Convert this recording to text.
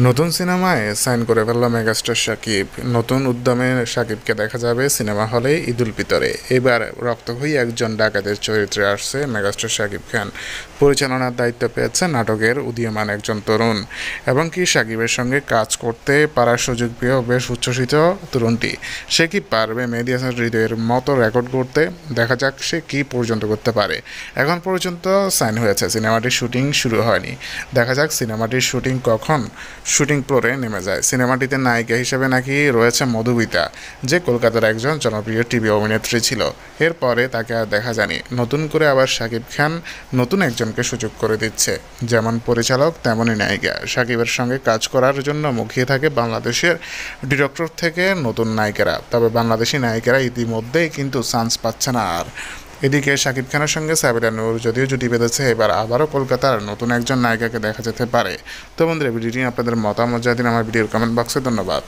নতুন সিনেমায় সাইন করে ফেলল মেগাস্টার শাকিব। নতুন উদ্যমে শাকিবকে দেখা যাবে সিনেমা হলে ঈদুল ফিতরে। এবার রক্তক্ষয়ী একজন ডাকাতের চরিত্রে আসছে মেগাস্টার শাকিব খান। পরিচালনার দায়িত্ব পেয়েছে নাটকের উদীয়মান একজন তরুণ, এবং কি শাকিবের সঙ্গে কাজ করতে পারার সুযোগ পেয়েও বেশ উচ্ছ্বসিত তরুণটি। সে কি পারবে মেহেদী হাসান হৃদয়ের মতো রেকর্ড করতে? দেখা যাক সে কি পর্যন্ত করতে পারে। এখন পর্যন্ত সাইন হয়েছে, সিনেমাটির শুটিং শুরু হয়নি। দেখা যাক সিনেমাটির শুটিং কখন শুটিং ফ্লোরে নেমে যায়। সিনেমাটিতে নায়িকা হিসেবে নাকি রয়েছে মধুমিতা, যে কলকাতার একজন জনপ্রিয় টিভি অভিনেত্রী ছিল। এরপরে তাকে আর দেখা যায়নি। নতুন করে আবার শাকিব খান নতুন একজনকে সুযোগ করে দিচ্ছে, যেমন পরিচালক তেমনই নায়িকা। শাকিবের সঙ্গে কাজ করার জন্য মুখিয়ে থাকে বাংলাদেশের ডিরেক্টর থেকে নতুন নায়িকারা। তবে বাংলাদেশি নায়িকারা ইতিমধ্যেই কিন্তু চান্স পাচ্ছে না আর। এদিকে শাকিব খানের সঙ্গে সাবিরা নূর যদিও জুটি বেঁধেছে, এবার আবারও কলকাতার নতুন একজন নায়িকাকে দেখা যেতে পারে। তো বন্ধুরা, ভিডিওটি আপনাদের মতামত জানিয়ে দিন আমার ভিডিওর কমেন্ট বক্সে। ধন্যবাদ।